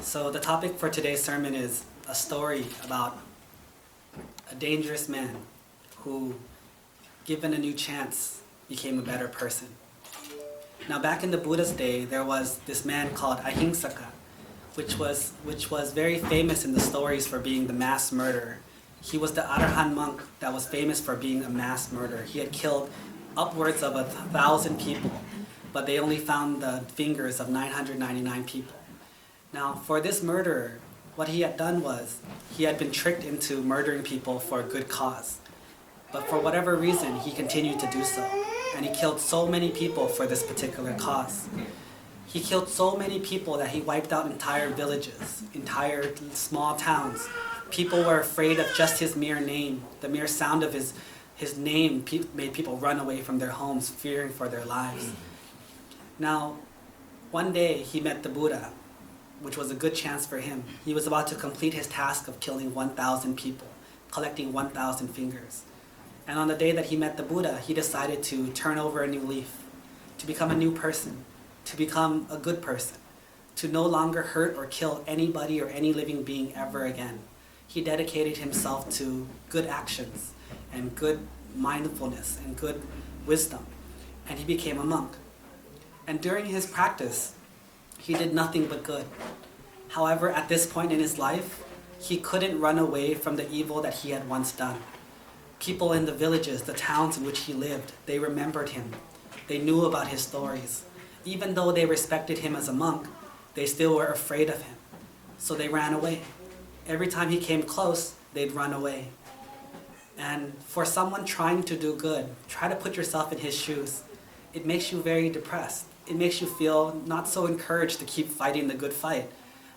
So the topic for today's sermon is a story about a dangerous man who, given a new chance, became a better person. Now back in the Buddha's day, there was this man called Ahingsaka, which was very famous in the stories for being the mass murderer. He was the arahant monk that was famous for being a mass murderer. He had killed upwards of 1,000 people, but they only found the fingers of 999 people. Now, for this murderer, what he had done was he had been tricked into murdering people for a good cause. But for whatever reason, he continued to do so. And he killed so many people for this particular cause. He killed so many people that he wiped out entire villages, entire small towns. People were afraid of just his mere name. The mere sound of his name made people run away from their homes, fearing for their lives. Now, one day he met the Buddha, which was a good chance for him. He was about to complete his task of killing 1,000 people, collecting 1,000 fingers. And on the day that he met the Buddha, he decided to turn over a new leaf, to become a new person, to become a good person, to no longer hurt or kill anybody or any living being ever again. He dedicated himself to good actions and good mindfulness and good wisdom, and he became a monk. And during his practice, he did nothing but good. However, at this point in his life, he couldn't run away from the evil that he had once done. People in the villages, the towns in which he lived, they remembered him. They knew about his stories. Even though they respected him as a monk, they still were afraid of him. So they ran away. Every time he came close, they'd run away. And for someone trying to do good, try to put yourself in his shoes. It makes you very depressed. It makes you feel not so encouraged to keep fighting the good fight.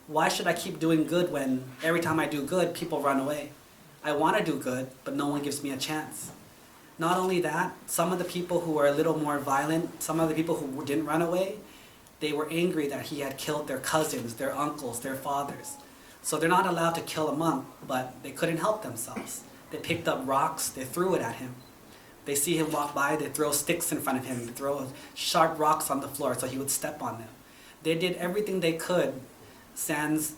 Why should I keep doing good when every time I do good, people run away? I want to do good, but no one gives me a chance. Not only that, some of the people who were a little more violent, some of the people who didn't run away, they were angry that he had killed their cousins, their uncles, their fathers. So they're not allowed to kill a monk, but they couldn't help themselves. They picked up rocks, they threw it at him. They see him walk by, they throw sticks in front of him, they throw sharp rocks on the floor so he would step on them. They did everything they could, sans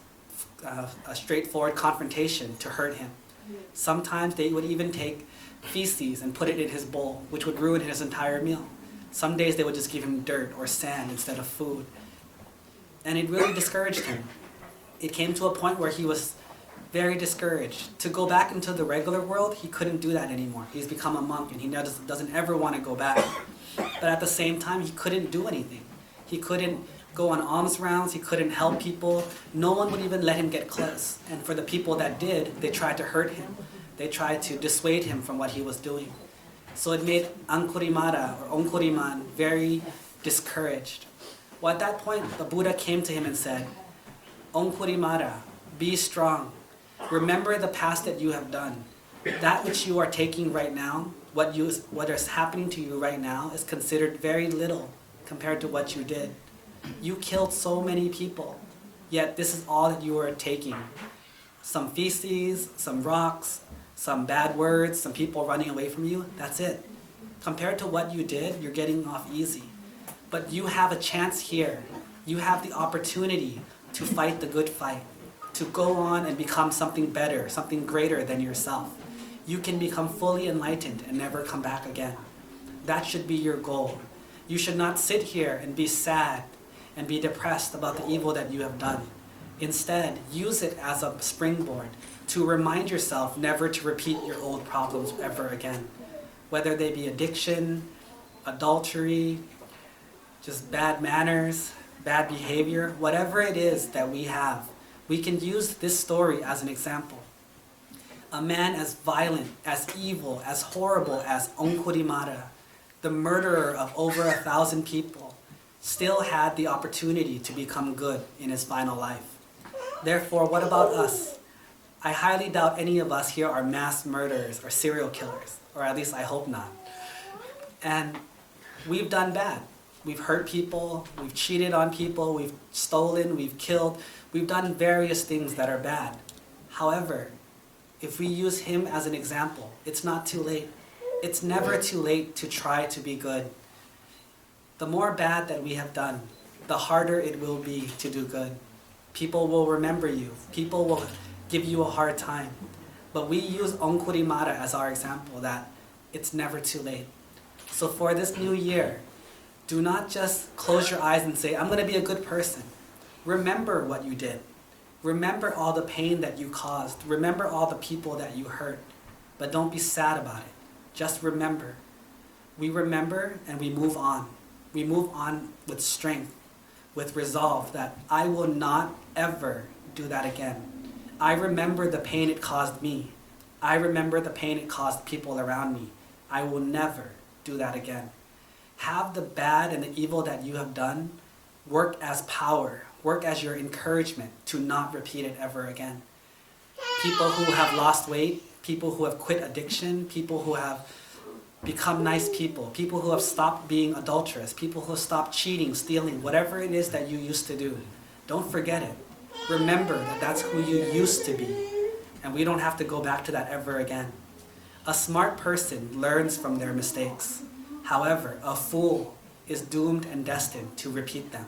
a straightforward confrontation, to hurt him. Sometimes they would even take feces and put it in his bowl, which would ruin his entire meal. Some days they would just give him dirt or sand instead of food. And it really discouraged him. It came to a point where he was very discouraged. To go back into the regular world, he couldn't do that anymore. He's become a monk and he doesn't ever want to go back. But at the same time, he couldn't do anything. He couldn't go on alms rounds, he couldn't help people. No one would even let him get close. And for the people that did, they tried to hurt him. They tried to dissuade him from what he was doing. So it made Ankurimara or Onkuriman very discouraged. Well, at that point, the Buddha came to him and said, Onkurimara, be strong. Remember the past that you have done. That which you are taking right now, what is happening to you right now, is considered very little compared to what you did. You killed so many people, yet this is all that you are taking. Some feces, some rocks, some bad words, some people running away from you, that's it. Compared to what you did, you're getting off easy. But you have a chance here. You have the opportunity to fight the good fight, to go on and become something better, something greater than yourself. You can become fully enlightened and never come back again. That should be your goal. You should not sit here and be sad and be depressed about the evil that you have done. Instead, use it as a springboard to remind yourself never to repeat your old problems ever again. Whether they be addiction, adultery, just bad manners, bad behavior, whatever it is that we have, we can use this story as an example. A man as violent, as evil, as horrible as Onkurimara, the murderer of over 1,000 people, still had the opportunity to become good in his final life. Therefore, what about us? I highly doubt any of us here are mass murderers or serial killers, or at least I hope not. And we've done bad. We've hurt people, we've cheated on people, we've stolen, we've killed, we've done various things that are bad. However, if we use him as an example, it's not too late. It's never too late to try to be good. The more bad that we have done, the harder it will be to do good. People will remember you. People will give you a hard time. But we use Onkurimara as our example that it's never too late. So for this new year, do not just close your eyes and say, I'm going to be a good person. Remember what you did. Remember all the pain that you caused. Remember all the people that you hurt. But don't be sad about it. Just remember. We remember and we move on. We move on with strength, with resolve that I will not ever do that again. I remember the pain it caused me. I remember the pain it caused people around me. I will never do that again. Have the bad and the evil that you have done work as power, work as your encouragement to not repeat it ever again. People who have lost weight, people who have quit addiction, people who have become nice people, people who have stopped being adulterous, people who have stopped cheating, stealing, whatever it is that you used to do. Don't forget it. Remember that that's who you used to be, and we don't have to go back to that ever again. A smart person learns from their mistakes. However, a fool is doomed and destined to repeat them.